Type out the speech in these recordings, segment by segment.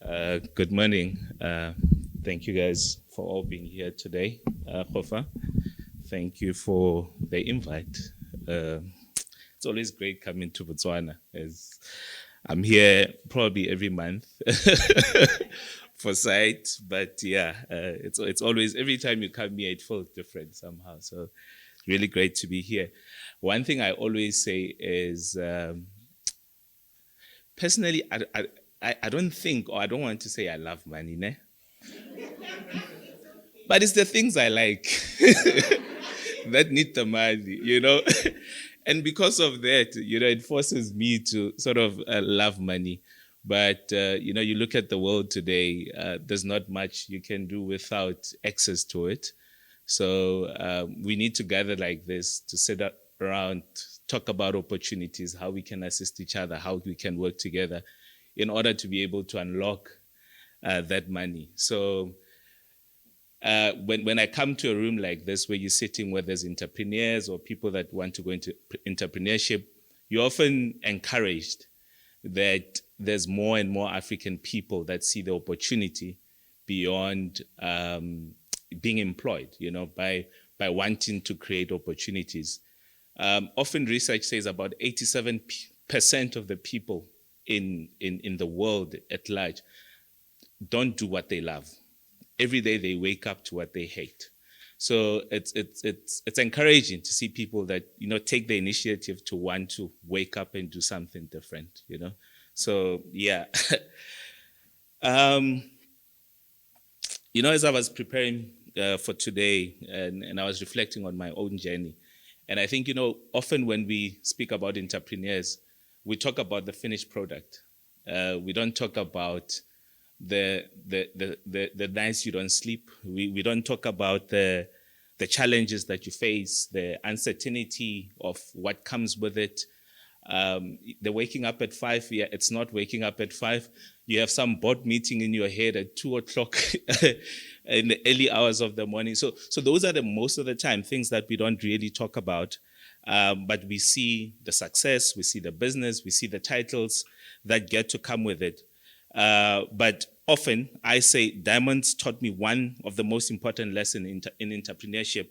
Good morning. Thank you guys for all being here today. Hofa, thank you for the invite. Uh, it's always great coming to Botswana, as I'm here probably every month for sight. But yeah, it's always every time you come here, it feels different somehow. So really great to be here. One thing I always say is, personally, I don't think, or I don't want to say I love money, ne? But it's the things I like that need the money. And because of that, it forces me to sort of love money. But, you look at the world today, there's not much you can do without access to it. So we need to gather like this to sit around, talk about opportunities, how we can assist each other, how we can work together in order to be able to unlock that money. So when I come to a room like this where you're sitting where there's entrepreneurs or people that want to go into entrepreneurship, you're often encouraged that there's more and more African people that see the opportunity beyond being employed, by wanting to create opportunities. Often research says about 87% of the people in the world at large don't do what they love. Every day they wake up to what they hate. So it's encouraging to see people that, take the initiative to want to wake up and do something different, So, yeah. As I was preparing for today and I was reflecting on my own journey, and I think, often when we speak about entrepreneurs, we talk about the finished product. We don't talk about the nights you don't sleep. We don't talk about the challenges that you face, the uncertainty of what comes with it. The waking up at 5, it's not waking up at 5. You have some board meeting in your head at 2:00 in the early hours of the morning. So those are most of the time things that we don't really talk about. But we see the success, we see the business, we see the titles that get to come with it. But often I say diamonds taught me one of the most important lessons in entrepreneurship,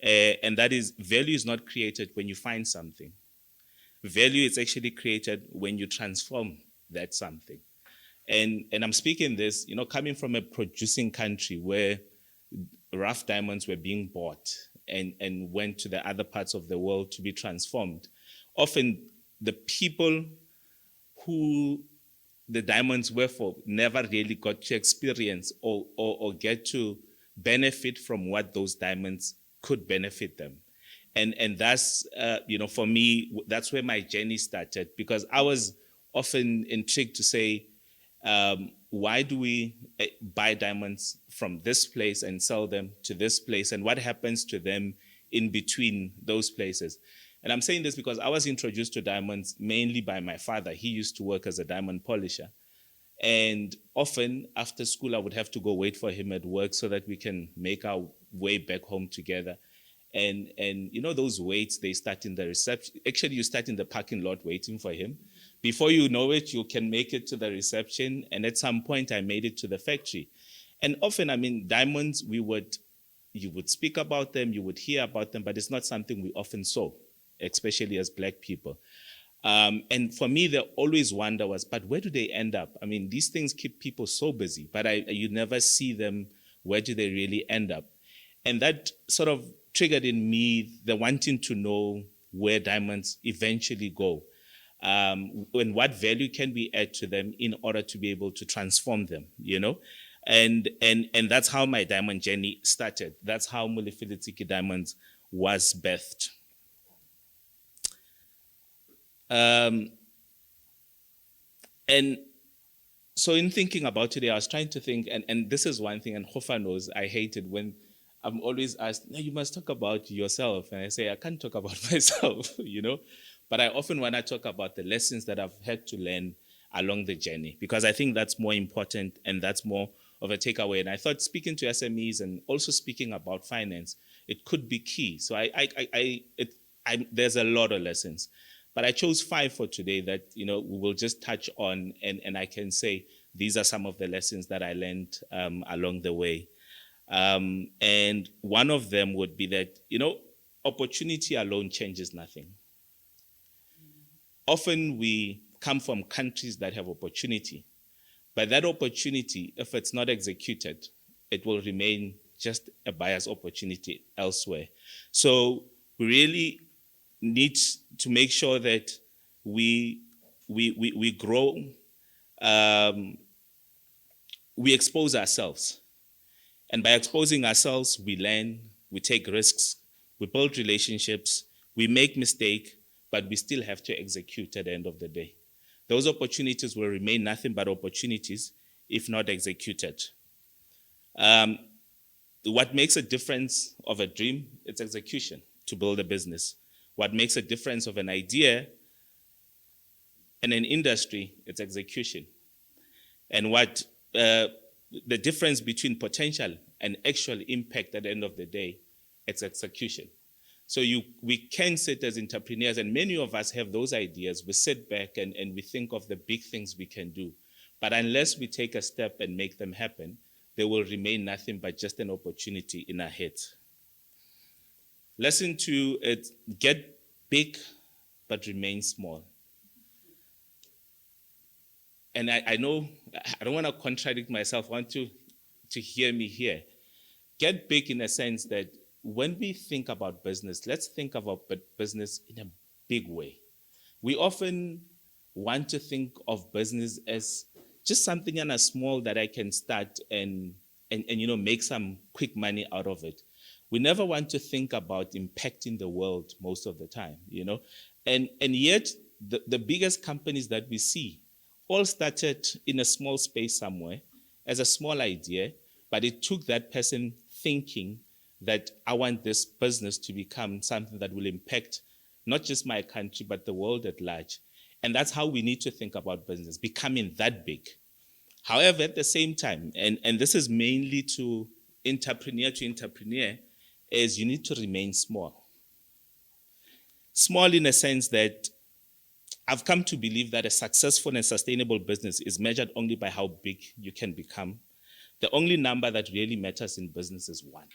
and that is value is not created when you find something. Value is actually created when you transform that something. And I'm speaking this, coming from a producing country where rough diamonds were being bought and went to the other parts of the world to be transformed. Often the people who the diamonds were for never really got to experience or get to benefit from what those diamonds could benefit them. And that's, for me, that's where my journey started, because I was often intrigued to say, why do we buy diamonds from this place and sell them to this place? And what happens to them in between those places? And I'm saying this because I was introduced to diamonds mainly by my father. He used to work as a diamond polisher. And often after school, I would have to go wait for him at work so that we can make our way back home together. And those waits, they start in the reception. Actually, you start in the parking lot waiting for him. Before you know it, you can make it to the reception. And at some point, I made it to the factory. And often, diamonds, you would speak about them, you would hear about them, but it's not something we often saw, especially as Black people. And for me, the always wonder was, but where do they end up? These things keep people so busy, but you never see them. Where do they really end up? And that sort of triggered in me the wanting to know where diamonds eventually go, and what value can we add to them in order to be able to transform them, And that's how my diamond journey started. That's how Molefi Letsiki Diamonds was birthed. And so in thinking about today, I was trying to think, and this is one thing, and Hofa knows, I hate it when I'm always asked, no, you must talk about yourself. And I say, I can't talk about myself, But I often want to talk about the lessons that I've had to learn along the journey, because I think that's more important and that's more of a takeaway. And I thought speaking to SMEs and also speaking about finance, it could be key. So there's a lot of lessons. But I chose 5 for today that, we will just touch on, and I can say these are some of the lessons that I learned along the way. And one of them would be that, opportunity alone changes nothing. Often we come from countries that have opportunity, but that opportunity, if it's not executed, it will remain just a biased opportunity elsewhere. So we really need to make sure that we grow, we expose ourselves. And by exposing ourselves, we learn, we take risks, we build relationships, we make mistakes, but we still have to execute at the end of the day. Those opportunities will remain nothing but opportunities if not executed. What makes a difference of a dream? It's execution to build a business. What makes a difference of an idea in an industry? It's execution. And what the difference between potential and actual impact at the end of the day, it's execution. So we can sit as entrepreneurs, and many of us have those ideas. We sit back and we think of the big things we can do. But unless we take a step and make them happen, they will remain nothing but just an opportunity in our heads. Lesson 2, it's get big, but remain small. And I know, I don't want to contradict myself. I want you to hear me here. Get big in a sense that when we think about business, let's think about business in a big way. We often want to think of business as just something in a small that I can start and make some quick money out of it. We never want to think about impacting the world most of the time, And yet, the biggest companies that we see all started in a small space somewhere as a small idea, but it took that person thinking that I want this business to become something that will impact not just my country, but the world at large. And that's how we need to think about business, becoming that big. However, at the same time, and this is mainly to entrepreneur, is you need to remain small. Small in a sense that I've come to believe that a successful and sustainable business is measured only by how big you can become. The only number that really matters in business is one.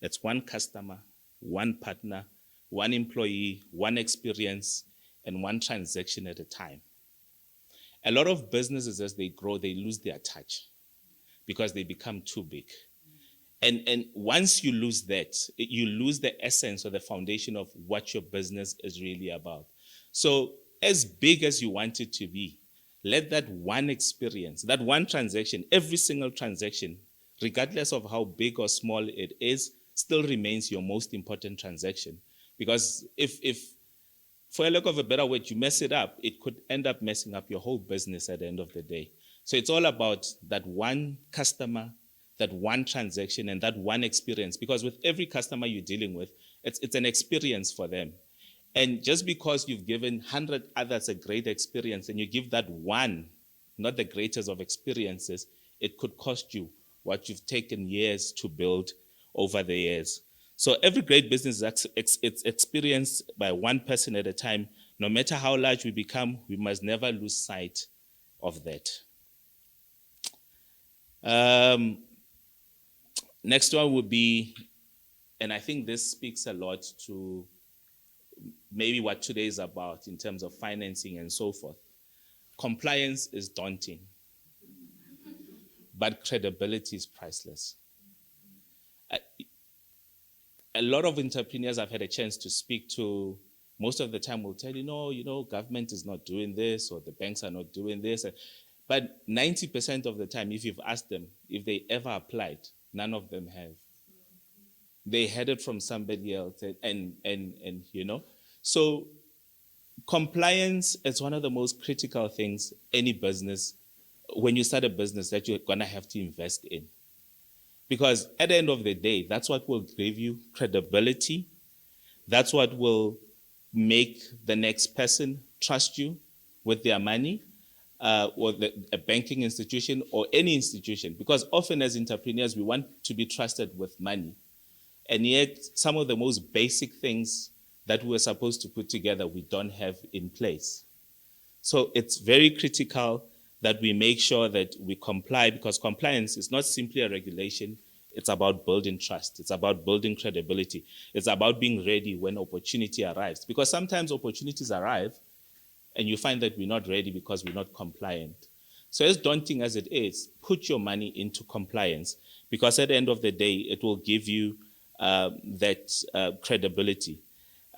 That's one customer, one partner, one employee, one experience, and one transaction at a time. A lot of businesses, as they grow, they lose their touch because they become too big. And once you lose that, you lose the essence or the foundation of what your business is really about. So as big as you want it to be, let that one experience, that one transaction, every single transaction, regardless of how big or small it is, still remains your most important transaction. Because if for a lack of a better word, you mess it up, it could end up messing up your whole business at the end of the day. So it's all about that one customer, that one transaction, and that one experience. Because with every customer you're dealing with, it's an experience for them. And just because you've given 100 others a great experience and you give that one, not the greatest of experiences, it could cost you what you've taken years to build over the years. So every great business is experienced by one person at a time. No matter how large we become, we must never lose sight of that. Next one would be, and I think this speaks a lot to maybe what today is about in terms of financing and so forth. Compliance is daunting, but credibility is priceless. A lot of entrepreneurs I've had a chance to speak to, most of the time will tell you, government is not doing this or the banks are not doing this. But 90% of the time, if you've asked them if they ever applied, none of them have. They had it from somebody else and. So compliance is one of the most critical things any business, when you start a business, that you're going to have to invest in. Because at the end of the day, that's what will give you credibility. That's what will make the next person trust you with their money, or a banking institution or any institution. Because often as entrepreneurs, we want to be trusted with money. And yet, some of the most basic things that we're supposed to put together, we don't have in place. So it's very critical that we make sure that we comply, because compliance is not simply a regulation. It's about building trust. It's about building credibility. It's about being ready when opportunity arrives. Because sometimes opportunities arrive and you find that we're not ready because we're not compliant. So as daunting as it is, put your money into compliance, because at the end of the day, it will give you that credibility.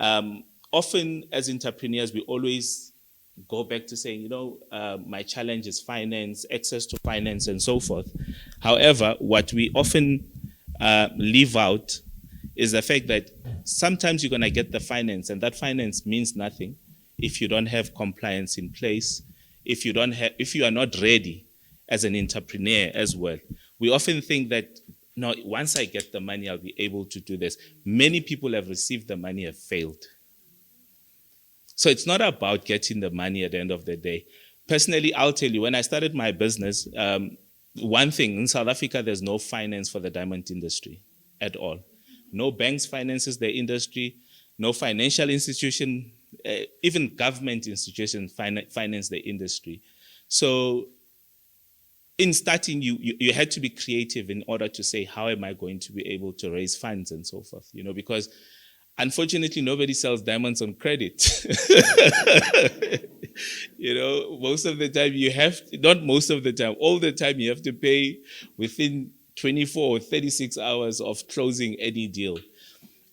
Often as entrepreneurs, we always go back to saying, my challenge is finance, access to finance, and so forth. However, what we often leave out is the fact that sometimes you're going to get the finance, and that finance means nothing if you don't have compliance in place, if you are not ready as an entrepreneur as well. We often think that, no, once I get the money, I'll be able to do this. Many people have received the money, have failed. So it's not about getting the money at the end of the day. Personally, I'll tell you, when I started my business, one thing, in South Africa, there's no finance for the diamond industry at all. No banks finances the industry, no financial institution, even government institutions finance the industry. So in starting, you had to be creative in order to say, how am I going to be able to raise funds and so forth, because unfortunately, nobody sells diamonds on credit. Most of the time not most of the time, all the time you have to pay within 24 or 36 hours of closing any deal.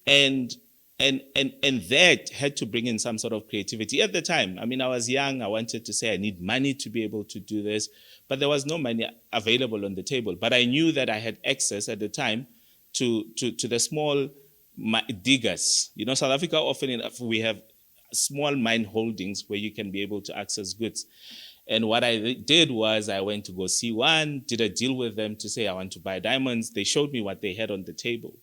And that had to bring in some sort of creativity. At the time, I was young, I wanted to say I need money to be able to do this, but there was no money available on the table. But I knew that I had access at the time to the small diggers. South Africa often we have small mine holdings where you can be able to access goods. And what I did was I went to go see one, did a deal with them to say I want to buy diamonds. They showed me what they had on the table.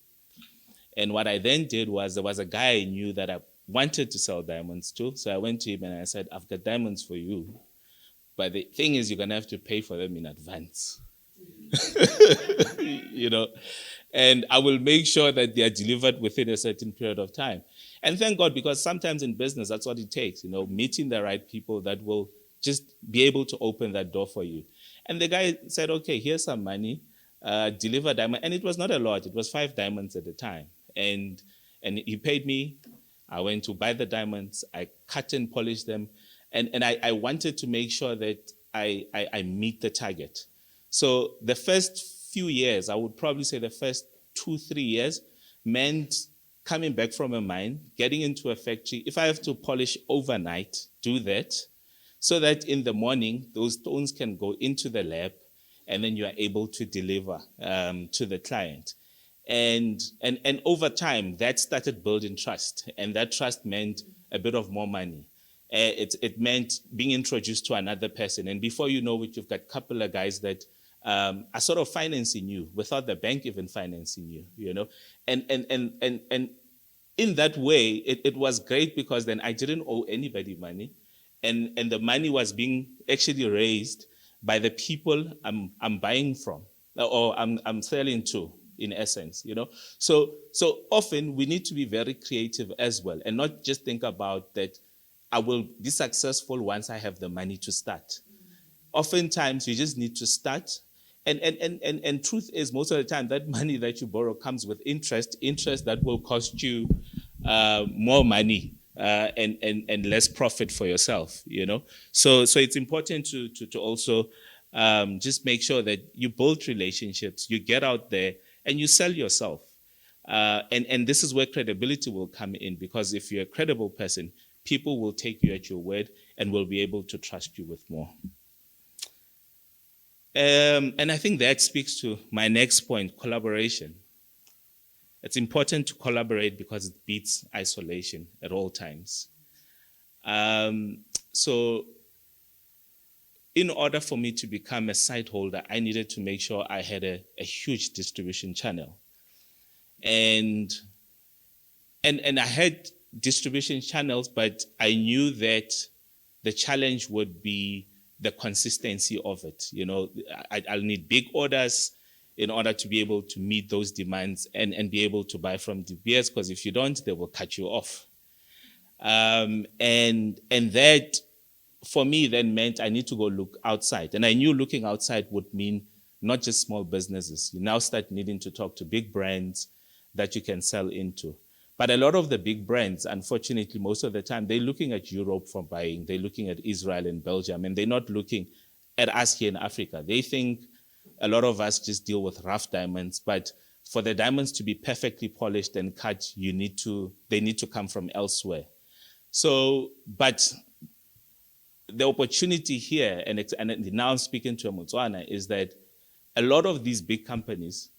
And what I then did was, there was a guy I knew that I wanted to sell diamonds to. So I went to him and I said, I've got diamonds for you, but the thing is, you're going to have to pay for them in advance. And I will make sure that they are delivered within a certain period of time. And thank God, because sometimes in business, that's what it takes, meeting the right people that will just be able to open that door for you. And the guy said, okay, here's some money, deliver diamond. And it was not a lot. It was 5 diamonds at the time. And he paid me. I went to buy the diamonds. I cut and polished them. And I wanted to make sure that I meet the target. So the first few years, I would probably say the first 2-3 years, meant coming back from a mine, getting into a factory. If I have to polish overnight, do that, so that in the morning, those stones can go into the lab, and then you are able to deliver to the client. And over time, that started building trust. And that trust meant a bit of more money. It meant being introduced to another person. And before you know it, you've got a couple of guys that are sort of financing you without the bank even financing you, And in that way, it was great, because then I didn't owe anybody money. And the money was being actually raised by the people I'm buying from, or I'm selling to, in essence, So often we need to be very creative as well, and not just think about that I will be successful once I have the money to start. Oftentimes you just need to start. And truth is, most of the time, that money that you borrow comes with interest that will cost you more money and less profit for yourself, So it's important to also just make sure that you build relationships, you get out there, and you sell yourself. And this is where credibility will come in, because if you're a credible person, people will take you at your word and will be able to trust you with more. And I think that speaks to my next point, collaboration. It's important to collaborate because it beats isolation at all times. So in order for me to become a site holder, I needed to make sure I had a huge distribution channel. And I had distribution channels, but I knew that the challenge would be the consistency of it. I'll need big orders in order to be able to meet those demands and be able to buy from De Beers, because if you don't, they will cut you off. And that for me then meant I need to go look outside. And I knew looking outside would mean not just small businesses. You now start needing to talk to big brands that you can sell into. But a lot of the big brands, unfortunately, most of the time, they're looking at Europe for buying. They're looking at Israel and Belgium, and they're not looking at us here in Africa. They think a lot of us just deal with rough diamonds, but for the diamonds to be perfectly polished and cut, they need to come from elsewhere. So, but the opportunity here, and now I'm speaking to a Motswana, is that a lot of these big companies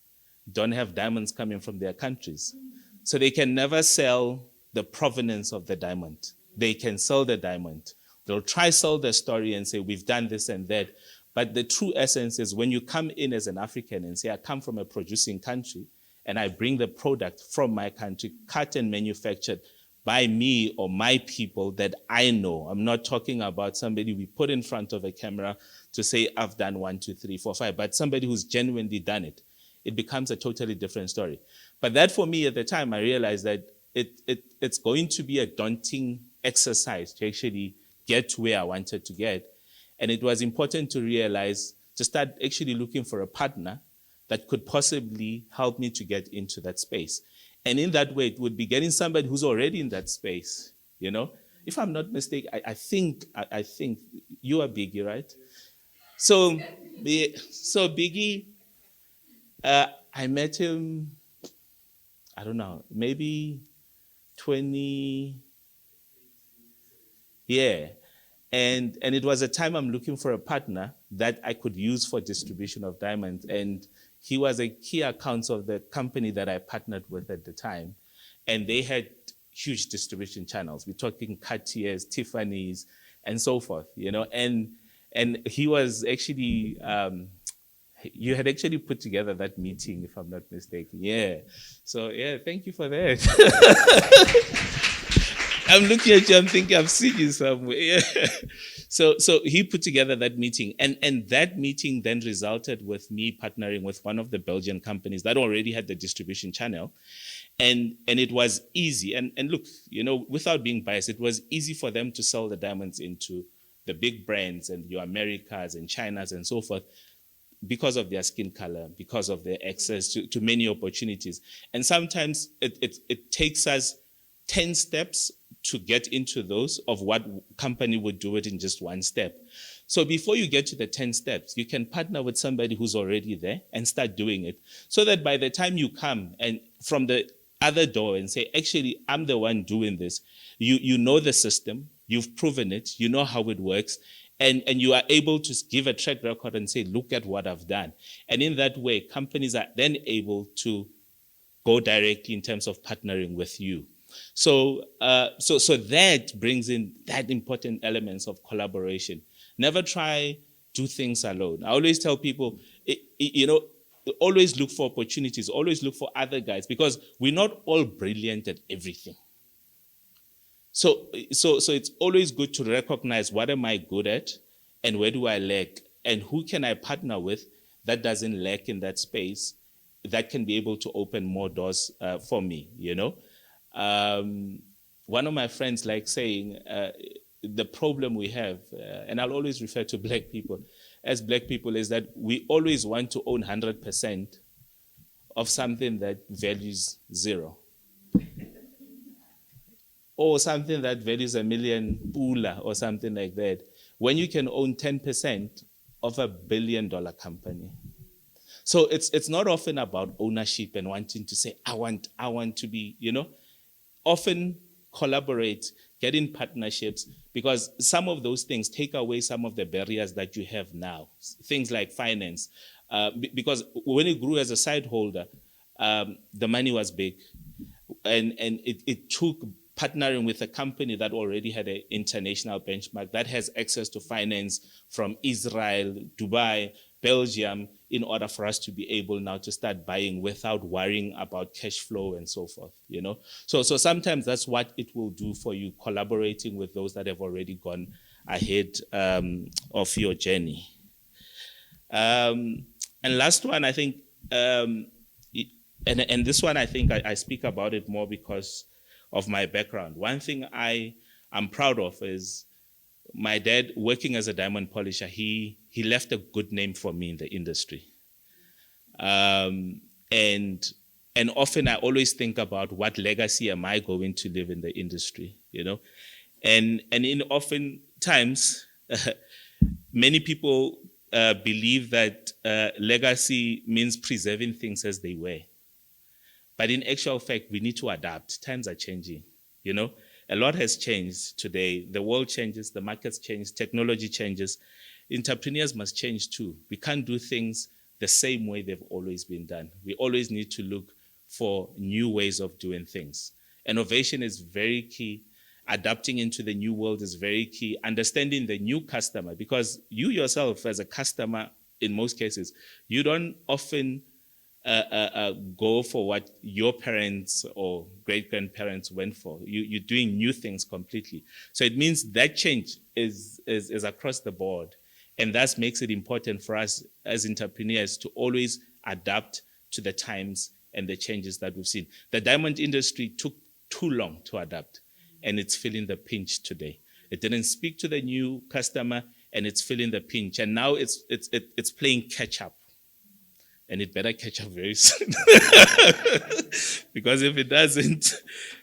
don't have diamonds coming from their countries. So they can never sell the provenance of the diamond. They can sell the diamond. They'll try sell the story and say, we've done this and that. But the true essence is when you come in as an African and say, I come from a producing country and I bring the product from my country, cut and manufactured by me or my people that I know. I'm not talking about somebody we put in front of a camera to say, I've done 1, 2, 3, 4, 5, but somebody who's genuinely done it. It becomes a totally different story. But that for me at the time, I realized that it's going to be a daunting exercise to actually get to where I wanted to get. And it was important to realize, to start actually looking for a partner that could possibly help me to get into that space. And in that way, it would be getting somebody who's already in that space, you know? If I'm not mistaken, I think you are Biggie, right? So Biggie, I met him, I don't know, maybe 20, yeah. And it was a time I'm looking for a partner that I could use for distribution of diamonds. And he was a key account of the company that I partnered with at the time. And they had huge distribution channels. We're talking Cartiers, Tiffany's, and so forth, you know. And he was actually, you had actually put together that meeting, if I'm not mistaken. Yeah. So, yeah, thank you for that. I'm looking at you, I'm thinking I've seen you somewhere. Yeah. So he put together that meeting. And that meeting then resulted with me partnering with one of the Belgian companies that already had the distribution channel. And it was easy. And look, you know, without being biased, it was easy for them to sell the diamonds into the big brands and your Americas and Chinas and so forth, because of their skin color, because of their access to many opportunities. And sometimes it takes us 10 steps to get into those of what company would do it in just one step. So before you get to the 10 steps, you can partner with somebody who's already there and start doing it, so that by the time you come and from the other door and say, actually, I'm the one doing this, you know the system, you've proven it, you know how it works, and you are able to give a track record and say, look at what I've done. And in that way, companies are then able to go directly in terms of partnering with you. So that brings in that important elements of collaboration. Never try do things alone. I always tell people, always look for opportunities, always look for other guys, because we're not all brilliant at everything. So it's always good to recognize what am I good at and where do I lack, and who can I partner with that doesn't lack in that space, that can be able to open more doors for me, you know. One of my friends likes saying, the problem we have, and I'll always refer to black people as black people, is that we always want to own 100% of something that values 0. Or something that values $1 million pula or something like that, when you can own 10% of $1 billion company. So it's not often about ownership and wanting to say, I want to be, you know. Often collaborate, get in partnerships, because some of those things take away some of the barriers that you have now. Things like finance, because when it grew as a side holder, the money was big, and it took partnering with a company that already had an international benchmark, that has access to finance from Israel, Dubai, Belgium, in order for us to be able now to start buying without worrying about cash flow and so forth, you know. So sometimes that's what it will do for you, collaborating with those that have already gone ahead of your journey. And last one, I think, and this one, I think I speak about it more because of my background. One thing I'm proud of is my dad, working as a diamond polisher, he left a good name for me in the industry. And often I always think about what legacy am I going to leave in the industry, and in often times, many people believe that legacy means preserving things as they were. But in actual fact, we need to adapt. Times are changing, A lot has changed today. The world changes, the markets change, technology changes. Entrepreneurs must change too. We can't do things the same way they've always been done. We always need to look for new ways of doing things. Innovation is very key. Adapting into the new world is very key. Understanding the new customer, because you yourself as a customer, in most cases, you don't often go for what your parents or great-grandparents went for. You're doing new things completely. So it means that change is across the board. And that makes it important for us as entrepreneurs to always adapt to the times and the changes that we've seen. The diamond industry took too long to adapt, and it's feeling the pinch today. It didn't speak to the new customer, and it's feeling the pinch. And now it's playing catch up. And it better catch up very soon. Because if it doesn't,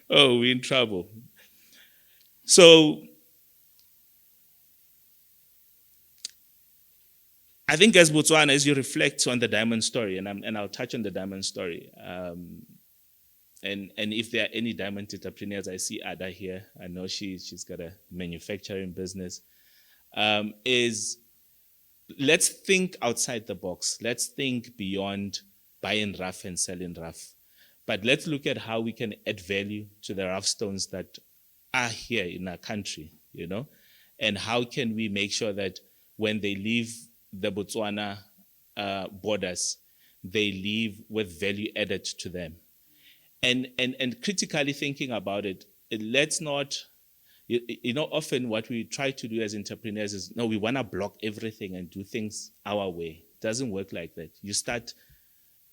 we're in trouble. So I think as Botswana, as you reflect on the diamond story, and I'll touch on the diamond story, and if there are any diamond entrepreneurs, I see Ada here. I know she's got a manufacturing business. Is let's think outside the box. Let's think beyond buying rough and selling rough. But let's look at how we can add value to the rough stones that are here in our country, and how can we make sure that when they leave the Botswana borders, they leave with value added to them. And critically thinking about it, let's not, often what we try to do as entrepreneurs is, no, we want to block everything and do things our way. It doesn't work like that. You start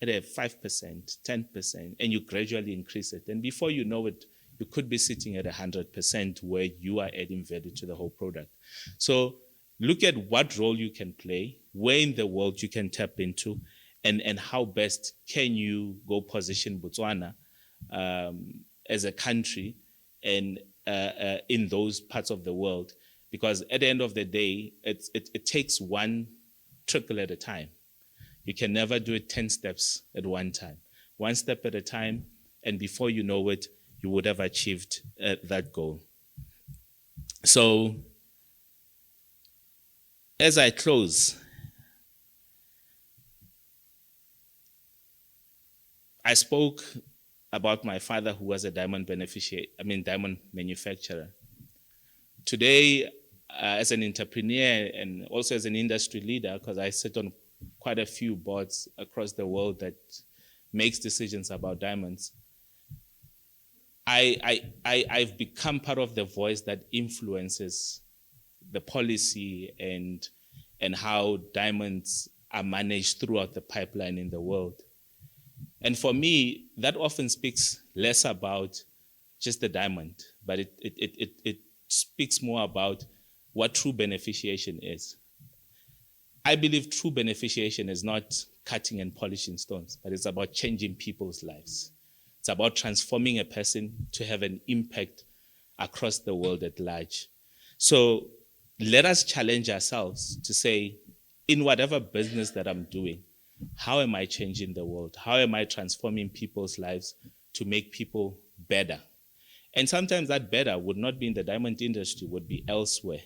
at a 5%, 10%, and you gradually increase it. And before you know it, you could be sitting at 100% where you are adding value to the whole product. So look at what role you can play, where in the world you can tap into, and how best can you go position Botswana as a country and in those parts of the world. Because at the end of the day, it takes one trickle at a time. You can never do it 10 steps at one time. One step at a time, and before you know it, you would have achieved that goal. So, as I close, I spoke about my father, who was a diamond manufacturer. Today, as an entrepreneur and also as an industry leader, because I sit on quite a few boards across the world that makes decisions about diamonds, I've become part of the voice that influences the policy and how diamonds are managed throughout the pipeline in the world. And for me, that often speaks less about just the diamond, but it speaks more about what true beneficiation is. I believe true beneficiation is not cutting and polishing stones, but it's about changing people's lives. It's about transforming a person to have an impact across the world at large. So let us challenge ourselves to say, in whatever business that I'm doing, how am I changing the world? How am I transforming people's lives to make people better? And sometimes that better would not be in the diamond industry, would be elsewhere.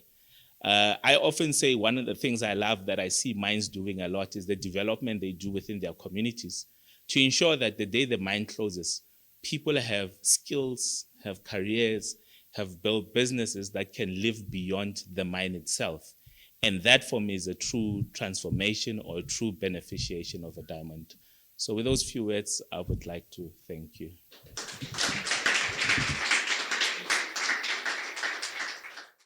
I often say one of the things I love that I see mines doing a lot is the development they do within their communities to ensure that the day the mine closes, people have skills, have careers, have built businesses that can live beyond the mine itself. And that for me is a true transformation or a true beneficiation of a diamond. So with those few words, I would like to thank you.